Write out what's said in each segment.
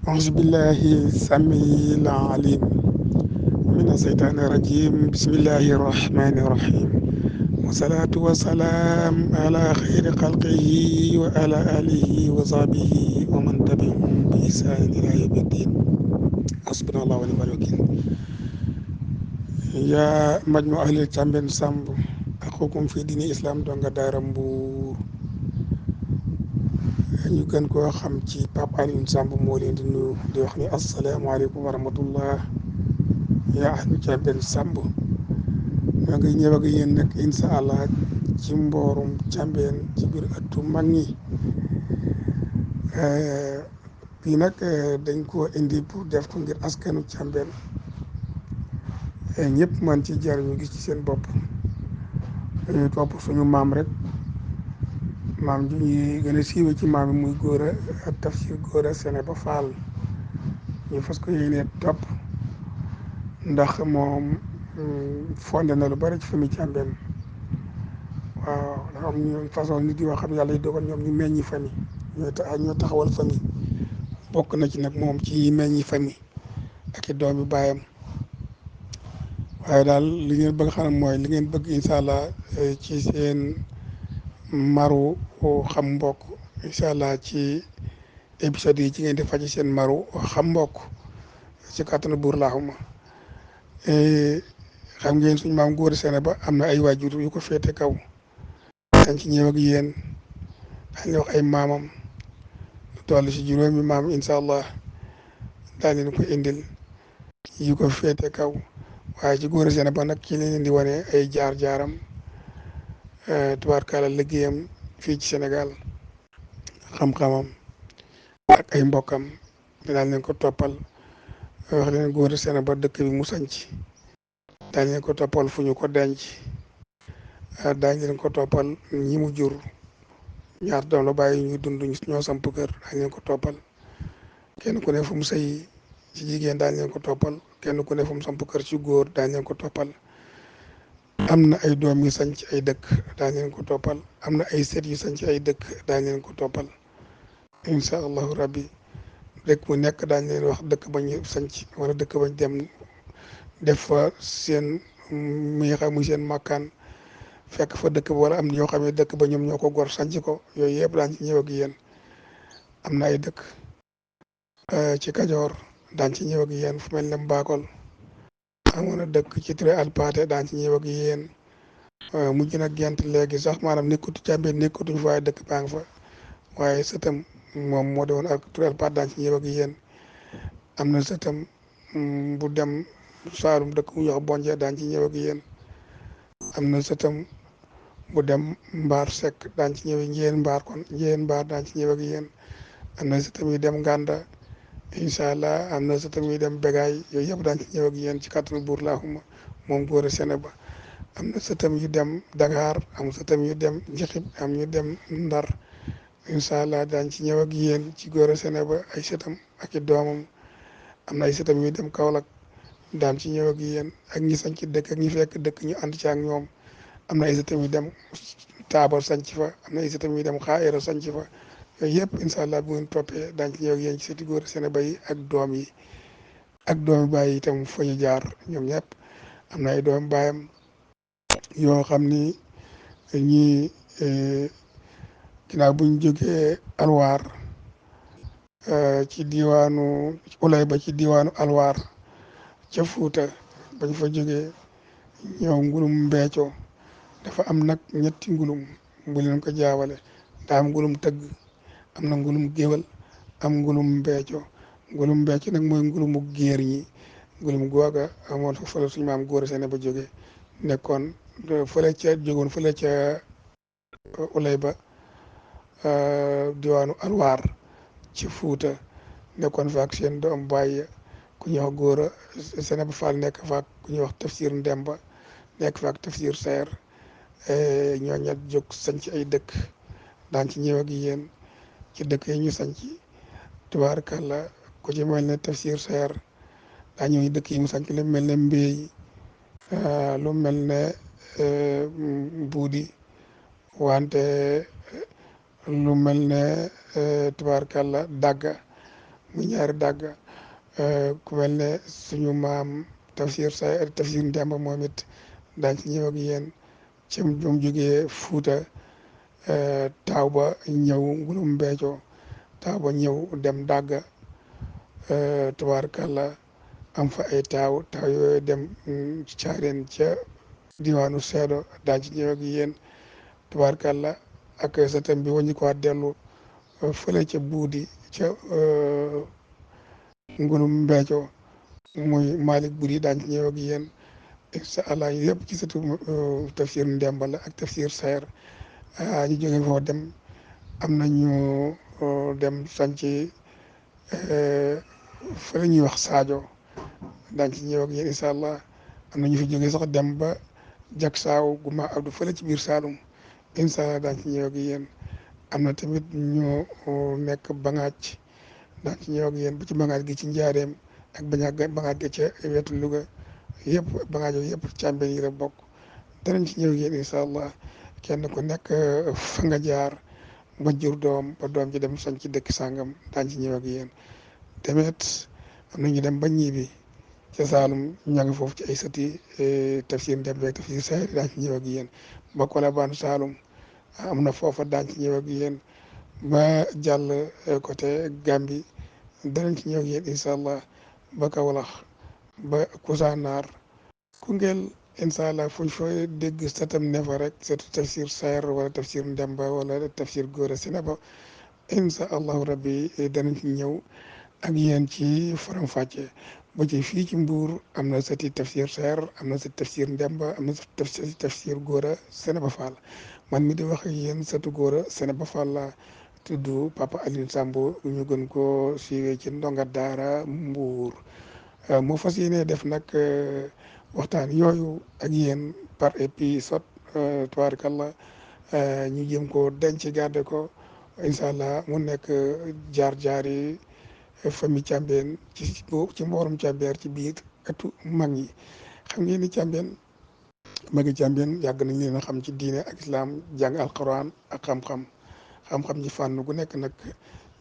أعوذ بالله السميع العليم من الشيطان الرجيم بسم الله الرحمن الرحيم والصلاة والسلام على خير خلقه وعلى آله وصحبه ومن تبعهم بإحسان إلى يوم الدين حسبنا الله ونعم الوكيل يا مجموعة أهل التنبين سامب أخوكم في دين الإسلام دونغا دايرة Mbour ñu gën koo xam ci Pape Alioune Samb moo leen di nuyu di wax ni asalaamaaleykum wa rahmatullah yaa ahlu Thiamène Samb maa ngi ñëw ak yéen nag incha allah ci mboorum Thiamène ci biir ëttu mag ñi bii nag dañ koo indi pour def ko ngir askanu Thiamène ñëpp man ci jar ñu gis ci seen bopp dañuy topp suñu maam rek maam ji ñuy gën a siiwee ci maam yi muy Gora Tafsir Gora Séné ba Fall ñu fas ko yéene topp ndax moom fondé na lu bari ci famille Thiamène waaw dafa am ñu façon nit yoo xam yàlla yi dogal ñoom ñu meññi famille ñoo taxawal famille bokk na ci nag moom ci meññi famille ak i doomi baayam waaye daal li ngeen bëgg xam mooy li ngeen bëgg incha allah ci seen maru xam mbokk incha allah ci épisode yi ci ngeen di faj seen maru xam mbokk ci kàttanu buur laaxuma xam ngeen suñ maam Gora Séné ba am na ay waajur yu ko féete kaw dañ ci ñëw ak yéen dañ wax ay maamam lu toll si juróomi maam incha allah daal leen ko indil yu ko féete kaw waaye ci Gora Séné ba nag ci leen di wane ay jaar-jaaram tubaarkalla liggéeyam fii ci Sénégal xam-xamam ak ay mbokkam daal leen ko toppal wax leen Gora Séné ba dëkk bi mu sanc daañu leen ko toppal fu ñu ko denc daañu leen ko toppal ñi mu jur ñaar doom la bàyyi ñuy dund ñoo samp kër daañu leen ko toppal kenn ku ne fu mu sëy ci jigéen daañu leen ko toppal kenn ku ne fu mu samp kër ci góor daañu leen ko toppal am na ay doom yu sanc ay dëkk daañu leen ko toppal am na ay sët yu sanc ay dëkk daañu leen ko toppal incha allahu rabbi dëkk bu nekk daañu leen wax dëkk bañ sanc wala dëkk bañ dem def fa seen muy seen makkaan fekk fa dëkk ba wala am na ñoo xam ne dëkk ba ñoom ñoo ko gor sanc ko yooyu yëpp daañ ci ñëw ak yéen am na ay dëkk ci Kajoor daañ ci ñëw ak yéen fu mel ne Mbakol amoon na dëkk ci Touré Alpaate daañ ci ñëw ak yéen mujj na gent léegi sax maanaam nekkatu Thiamène nekkatuñ fa waaye dëkk baa nga fa waaye sëtam moom moo doon ak Touré Alpaate daañ ci ñëw ak yéen am na sëtam bu dem Saalum dëkk mu yox Bonje daañ ci ñëw ak yéen am na sëtam bu dem Mbaar Seck daañ ci ñëw Njéen Mbaar kon Njéen Mbaar daañ ci ñëw ak yéen am na sëtam yi dem Nganda incha allah am na sëtam yi dem Begaay yooyu yëpp daañ ci ñëw ak yéen ci kàttanu buur laaxuma moom Gora Séné ba am na sëtam yu dem Dakar am sëtam yu dem Njixib am ñu dem Ndar incha allah daañ ci ñëw ak yéen ci Gora Séné ba ay sëtam ak i doomam am na ay sëtam yu dem Kaolack daan ci ñëw ak yéen ak ñi sañ ci dëkk ak ñi fekk dëkk ñu ànd ci ak ñoom am na ay sëtam yu dem Taabal sañ ci fa am na ay sëtam yu dem Xaayira sañ ci fa yooyu yëpp incha allah bu ngeen toppee daan ci ñëw ak yéen ci sëti Gora Séné ba yi ak doom yi ak doomi baay itam fa ñu jaar ñoom ñëpp am na ay doomi baayam yoo xam ni ñii ginnaaw buñ jógee Alwaar ci diwaanu Ulay ba ci diwaanu Alwaar ca Fuuta bañ fa jógee ñëw ngulum Mbeeco dafa am nag ñetti ngulum bu leen ko jaawale daa am ngulum tëgg am na ngulum géwal am ngulum Mbeeco ngulum Mbeeco nag mooy ngulumu géer ñi ngulum googa amoon fa fële suñu maam Gora Séné ba jógee nekkoon fële ca jógoon fële ca Ulay ba diwaanu Alwaar ci Fuuta nekkoon fa ak seen doom bàyyi ku ñuy wax Gora Séné ba Fall nekk fa ak ku ñuy wax Tafsir Ndemba nekk fa ak Tafsir Seer ñoo ñett jóg sanc ay dëkk daan ci ñëw ak yéen ci dëkk yi ñu sanc tubaarkàlla ku ci mel ne Tafsir Seer daa ñëw dëkk yi mu sanc lu mel ne Mbéy lu mel ne Buudi wante lu mel ne tubaarkàlla Dagga muy ñaari dàgg. Ku mel ne suñu maam tafsir Ndemba moom it daañ ci ñëw ak yéen ci mu jógee Fuuta taaw ba ñëw Ngulum Mbeeco taaw ba ñëw dem dàgga tubaarkàlla am fa ay taaw yooyu dem caareen ca diwaanu Seedo daañ ci ñëw ak yéen tubaarkàlla ak sëtam bi waññi ko waat dellu fële ca buudi ca Ngulum Mbeeco muy Malick Buri daañ ci ñëw ak yéen incha allah yëpp ci sëtu tafsir Ndemba la ak tafsir Sayer ñu jógee foofu dem am nañu dem sanc fa la ñuy wax Sadio daañ ci ñëw ak yéen incha allah am na ñu fi jógee sax dem ba jak saaw gu ma abdu fële ci biir Saalum incha allah daañ ci ñëw ak yéen am na tamit ñu nekk Bangaaj daañ ci ñëw ak yéen ba ci Bangaaj gi ci njaareem ak Bangaaj gi ca wetu Louga yëpp Bangaaj yooyu yëpp càmbeen yi la bokk danañ ci ñëw ak yéen incha allah kenn ku nekk fa nga jaar ba jur doom ba doom ji dem sañ ci dëkk sàngam daañ ci ñëw ak yéen tamit am na ñu dem ba ñibi ca Saalum ña nga foofu ci ay sëti tafsir Ndemba tafsir Sayer daañ ci ñëw ak yéen ba Kolabaan Saalum am na foofa daañ ci ñëw ak yéen ba jàll côté Gambi danañ ci ñëw ak yéen incha allah ba Kawlax ba Kousanaar Koungheul incha allah fuñ fa dégg satam ne fa rek sëtu tafsir Sayer wala tafsir Ndemba wala tafsir Góora Sinaba incha allahu rabbi danañ ci ñëw ak yéen ci faram-fàcce ba ci fii ci Mbuur am na sëti tafsir Sayer am na sëti tafsir Ndemba am na sëti tafsir Góora Sinaba Fall man mi di wax ak yéen sëtu Góora Sinaba Fall la tudd Papa Alioune Sambo ñu gën ko siiwee ci ndonga daara Mbuur moo fas yéene def nag waxtaan yooyu ak yéen par épisode tubaarkalla ñu jëm ko denc garde ko incha allah mu nekk jaar-jaari famille Thiambène ci mboorum Thiambène ci biir ëttu mag ñi xam ngeen ni Thiambène magi Thiambène yàgg nañ leen a xam ci diine ak islam jàng alquran ak xam-xam ji fànn gu nekk nag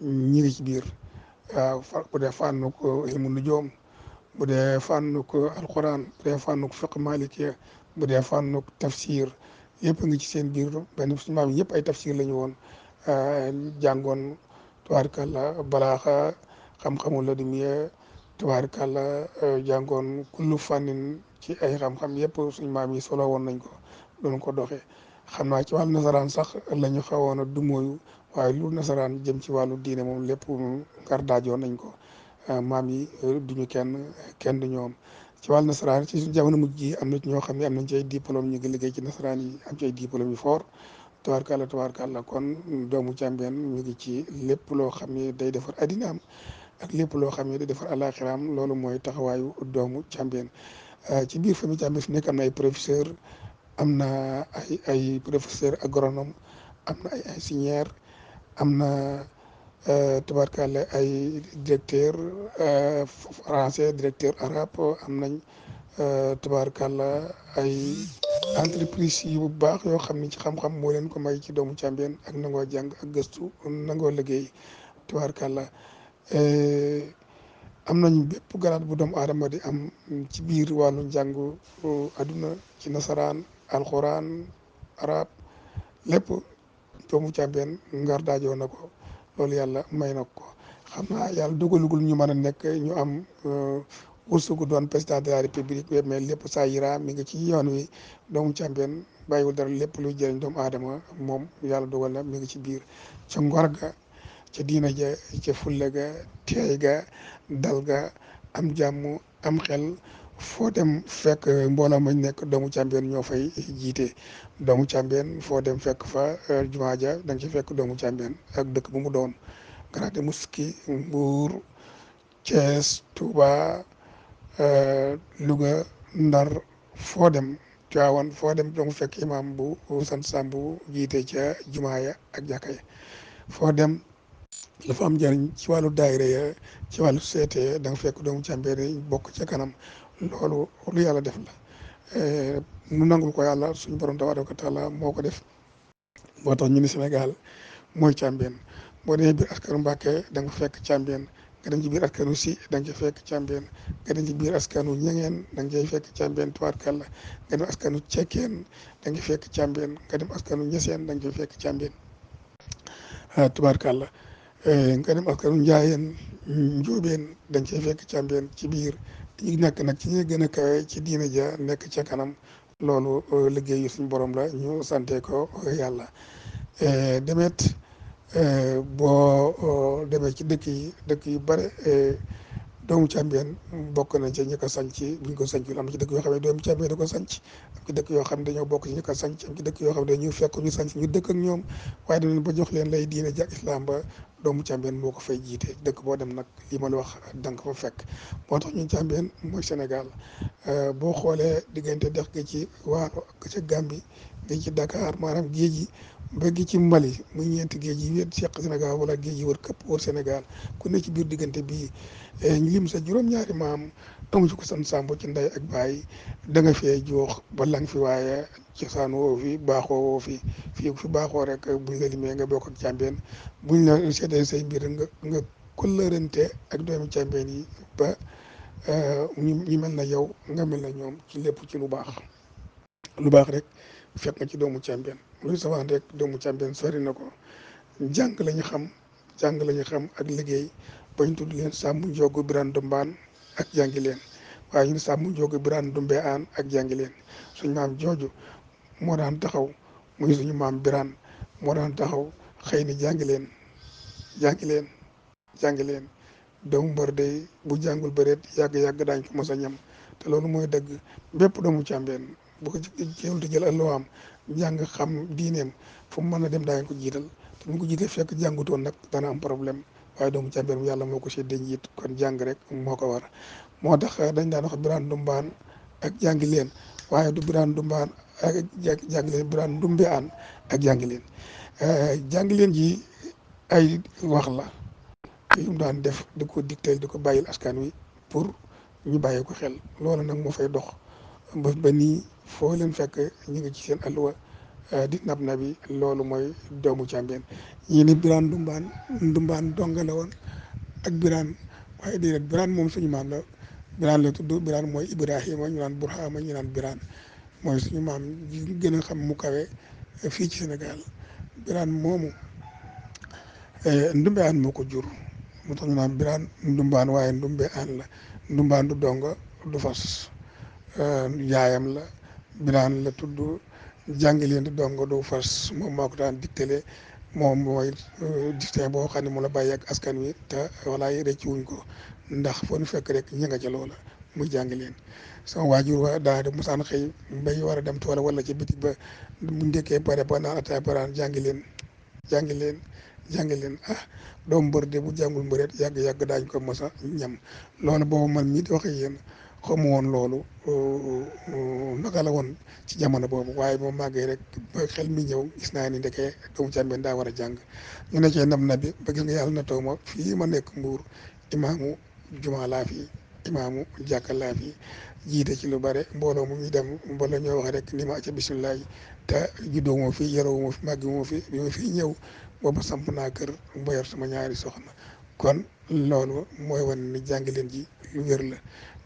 ñi ngi ci biir waaw bu dee fànn ko ilmu nujoom bu dee fànn ko alquran bu dee fànn ko fiq malikiya bu dee fànn ko tafsir yëpp ngi ci seen biir benn suñu maam yëpp ay tafsir la ñu woon jàngoon tubaarkàlla balaaxa xam-xamu la dumiya tubaarkàlla jàngoon kullu fànnin ci ay xam-xam yëpp suñu maam yi solo woon nañ ko doon ko doxee xam naa ci wàllu nasaraan sax la ñu xawoon a dumóoyu waaye lu nasaraan jëm ci wàllu diine moom lépp ngar daajoon nañ ko maam yi duñu kenn du ñoom ci wàllu nasaraan ci suñu jamono mujj ji am na ci ñoo xam ne am nañ ci ay diplôme ñu ngi liggéey ci nasaraan yi am ci ay diplôme yu fort tubaarkàlla kon doomu Thiambène ñu ngi ci lépp loo xam ne day defar addinaam ak lépp loo xam ne day defar àllaaxiraam loolu mooy taxawaayu doomu Thiambène ci biir famille Thiambène fi nekk am na ay professeur am na ay professeur agronome am na ay ingénieur am na tubaarkàlla ay directeur français directeur arabe am nañ tubaarkàlla ay entreprise yu baax yoo xam ni ci xam-xam moo leen ko may ci doomu Thiambène ak nangoo jàng ak gëstu nangoo liggéey tubaarkàlla am nañ bépp garaat bu doomu aadama di am ci biir wàllu njàngu adduna ci nasaraan alxuraan arab lépp doomu Thiambène ngar daajoo na ko loolu yàlla may na ko xam naa yàlla dogalugul ñu mën a nekk ñu am wursugu doon président de la république mais lépp saa yira mi ngi ci yoon wi doomu Thiambène bàyyiwul dara lépp luy jëriñ doomu aadama moom yàlla dogal na mi ngi ci biir ca ngor ga ca diina ja ca fulla ga teey ga dal ga am jàmm am xel foo dem fekk mbooloo mañ nekk doomu Thiambène ñoo fay jiite doomu Thiambène foo dem fekk fa jumaa ja da nga ci fekk doomu Thiambène ak dëkk bu mu doon Grande Mosquée Mbuur Thiès Touba Louga Ndar foo dem Tiwaawan foo dem da nga fekk imam bu sant Sambu jiite ca jumaa ya ak jàkka ya foo dem la fa am njëriñ ci wàllu daayira ya ci wàllu seete da nga fekk doomu Thiambène bokk ca kanam loolu lu yàlla def la nu nangul ko yàlla suñu borom tabaaraka wa taala moo ko def moo tax ñu ni Sénégal mooy Thiambène boo demee biir askanu Mbàkke da nga fekk Thiambène nga dem ci biir askanu si da nga cay fekk càmbeen nga dem ci biir askanu ñangeen da nga cay fekk càmbeen tubaarkàlla nga dem askanu cekkeen da nga fekk càmbeen nga dem askanu ñeseen da nga cay fekk càmbeen tubaarkàlla nga dem askanu njaayeen njóobeen da nga cay fekk càmbeen ci biir ñi nekk nag ci ñi gën a kawe ci diina ja nekk ca kanam loolu liggéeyu suñu borom la ñu sante ko yàlla demet boo demee ci dëkk yu bare doomu càmbeen bokk nañ ci ñi ko sanc buñ ko sancul am na ci dëkk yoo xam ne doomu càmbeen da ko sanc am ci dëkk yoo xam ne dañoo bokk ci ñi ko sanc am ci dëkk yoo xam ne dañu fekk ñu sanc ñu dëkk ak ñoom waaye dañ ba jox leen lay diine ja islam ba doomu càmbeen moo ko fay jiite dëkk boo dem nag li ma la wax da nga ko fa fekk moo tax ñun càmbeen mooy Sénégal boo xoolee diggante dex gi ci Waalo ak ca Gàmbi gi ci Dakar maanaam géej gi ba gi ci Mali muy ñeenti géej yi wet seq Sénégal wala géej yi wër këpp wër Sénégal ku ne ci biir diggante bii ñu lim sa juróom-ñaari maam amu ci ko sant Sàmb ci ndey ak baay da nga fee joox ba lang fi waaye cosaan woo fi baaxoo woo fi fii ku fi baaxoo rek buñ la limee nga bokk ak càmbeen buñ la seetee say mbir nga kollërante ak doomi càmbeen yi ba ñu mel na yow nga mel na ñoom ci lépp ci lu baax rek fekk nga ci doomu càmbeen muy sawaan rek doomu càmbeen sori na ko jàng lañu xam ak liggéey bañ tudd leen Sàmb Njogu Biraan Dumbaan ak jàngi leen waaye ñun Sàmb Njogu Biraan Dumbe Aan ak jàngi leen suñ maam jooju moo daan taxaw muy suñu maam Biraan moo daan taxaw xëy ni jàngi leen doomu mbër day bu jàngul bëreet yàgg-yàgg daañ ko mos a ñam te loolu mooy dëgg bépp doomu càmbeen bu ko jéem di jël alluwaam jàng xam diineem fu mu mën a dem daañu ko jiital te mu ko jiitee fekk jàngutoon nag dana am problème waaye doomu càmbeen yàlla moo ko séddee njiit kon jàng rek moo ko war moo tax dañ daan wax Biraan Dumbaan ak jàngi leen waaye du Biraan Dumbaan ak jàngi leen Biraan Dumbe Aan ak jàngi leen jàngi leen ji ay wax la yu mu daan def di ko digteel di ko bàyyil askan wi pour ñu bàyyi ko xel loolu nag moo fay dox ba nii foo leen fekk ñu ngi ci seen alluwa di nabi loolu mooy doomu càmbeen ñii ni Biraan Dumbaan donga la woon ak Biraan waaye déedéet Biraan moom suñu maam la Biraan la tudd Biraan mooy Ibrahima ñu naan Burhama ñu naan Biraan mooy suñu maam yi gën a xam mu kawe fii ci Sénégal Biraan moomu Ndumbe Aan moo ko jur moo tax ñu naan Biraan Ndumbaan waaye Ndumbe Aan la Ndumbaan du donga du fas yaayam la Biraan la tudd jàngi leen di dongo du fas moom moo ko daan dictélé moom mooy dicté boo xam ne mu la bàyyi ak askan wi te walaay rëcc wuñ ko ndax foo ñu fekk rek ña nga ca loola muy jàngi leen sama waajur wa daa de musaan xëy mbay war a dem tool wala ci bitig ba bu ndekkee pare ba naan ataay baraan jàngi leen doomu mbër de bu jàngul mbëreet yàgg-yàgg daañ ko mos a ñam loolu boobu man mii di wax ak yéen xamu woon loolu naka la woon ci jamono boobu waaye moom màggee rek ba xel mi ñëw gis naa ni ndekee doomu càmbeen daa war a jàng ñu ne cee na bi ba gis nga yàlla na taw ma fii ma nekk Mbuur imaamu juma laa fi imaamu jàkka laa fi jiite ci lu bare mbooloo mu ñu dem mbooloo ñoo wax rek ni ma ca bisimilah te juddoo moo fi yaroo moo fi màgg moo fi bi ma fi ñëw booba samp naa kër ba yor sama ñaari soxna kon loolu mooy wane ni jàng leen ji lu wér la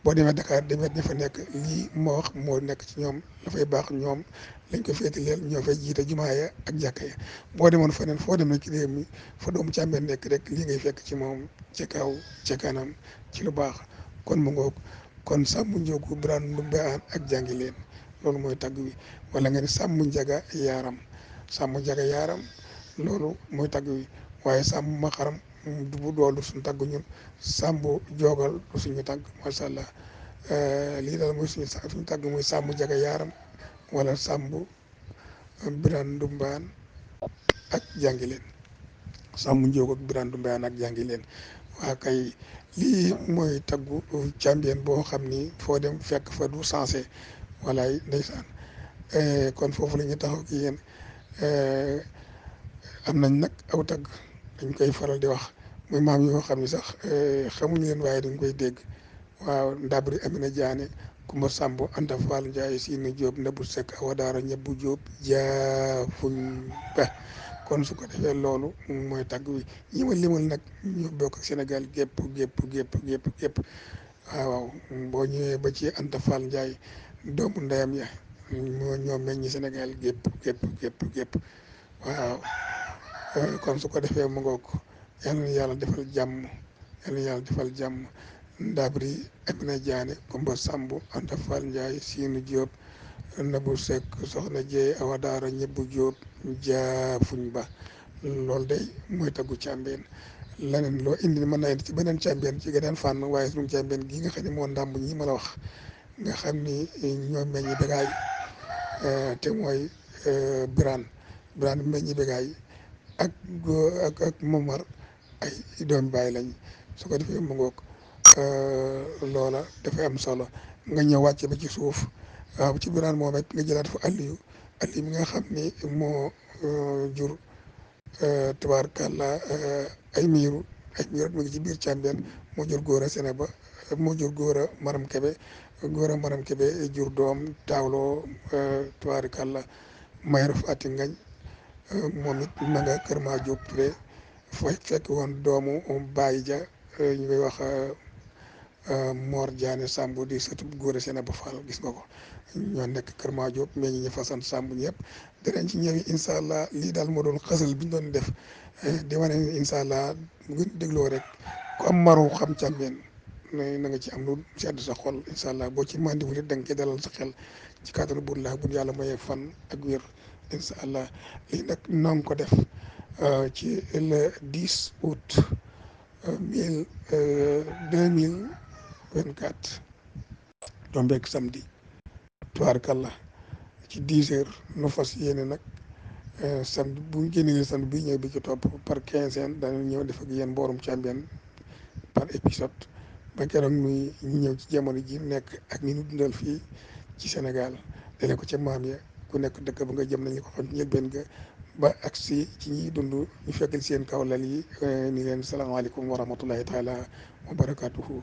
boo demee Dakar demet ña fa nekk lii moo wax moo nekk ci ñoom dafay baax ñoom lañ ko féetaleel ñoo fay jiite jumaa ya ak jàkka ya boo demoon feneen foo dem ci réew mi fa doomu càmbeen nekk rek lii ngay fekk ci moom ci kaw ci kanam ci lu baax kon mu ngoog kon Sàmb Njogu Biraan Ndumbe Aan ak jàngi leen loolu mooy tagg wi wala nga ne Sàmb Njaga Yaaram loolu mooy tagg wi waaye Sàmb ma xaram du doolu suñu tagg ñun Sàmb Joogal du suñu tagg macha allah lii daal mooy suñu tagg mooy Sàmb Njaga Yaaram wala Sàmb Biraan Dumbaan ak jàngi leen Sàmb Njoog ak Biraan Dumbaan ak jàngi leen waa kay lii mooy taggu càmbeen boo xam ni foo dem fekk fa du sensé walaay ndeysaan kon foofu la ñu taxaw ki yéen am nañ nag aw tagg dañ koy faral di wax muy maam yoo xam ne sax xamuñu leen waaye dañ koy dégg waaw Ndabri Amina Jaane Kumba Samb Anta Fall Njaay Siina Jóob Ndabu Sekk Awa Daara Ñebbu Jóob jaafuñ ba kon su ko defee loolu mooy tàgg wi ñi ma limal nag ñu bokk ak Sénégal gépp gépp gépp gépp gépp waaw boo ñëwee ba ci Anta Fall Ndiaye doomu ndeyam ya ñoo meññi Sénégal gépp gépp gépp gépp waaw kon su ko defee mu ngoog yal na yàlla defal jàmm yal na yàlla defal jàmm Ndabri Amina Diané Kumba Samb Anta Fall Ndiaye Siinu Diop Nabou Seck Soxna Dieye Awa Daara Ñebbu Diop jaafuñ ba loolu day mooy taggu càmbeen leneen loo indi mën naa indi ci beneen càmbeen ci geneen fànn waaye suñu càmbeen gii nga xam ne moo ndàmb ñi ma la wax nga xam ni ñoo meññi bégaay te mooy Birane meññi bégaay ak ak Momar ay doom bàyyi lañ su ko defee mu ngoog loola dafay am solo nga ñëw wàcce ba ci suuf waaw ci Birane moom it nga jëlaat fa Aliou mi nga xam ni moo jur tubaarkàlla ay miiru mi ngi ci biir càmbeen moo jur góor a sene ba moo jur góor a maram kebe jur doom taawloo tubaarkàlla mayra Fati Ngañ moom it ma nga kër maa Jóob Ture fekk woon doomu Baye ja ñu koy wax Mor Diané Samb di sëtub góor a sene ba Fall gis nga ko ñoo nekk kër maa Jóob mais ñi façon Samb ñëpp danañ ci ñëwi incha allah lii daal moo doon xësal bi ñu doon def di wane ni incha allah bu ngeen dégloo rek ku am maru xam càmbeen na nga ci am lu sedd sa xol incha allah boo ci mandiwul it da nga ci dalal sa xel ci kàttanu buur laa bu yàlla mayee fan ak wér incha allah lii nag noo ngi ko def ci le 10 août 2024 tombeek samedi tubaarkàlla ci 10 heures nu fas yéene nag samedi bu ñu génnee samedi bii ñëw bi ci topp par quinzaine dañu ñëw def ak yéen mboorum càmbeen par épisode ba keroog muy ñu ñëw ci jamono ji nekk ak ni ñu dundal fii ci Sénégal dale ko ca maam ya ku nekk dëkk ba nga jëm nañu ko xam njëlbeen ga ba agsi ci ñiy dund ñu fekkal seen kaw lal yi ni leen salaamaaleykum wa rahmatullahi taala wa barakaatuhu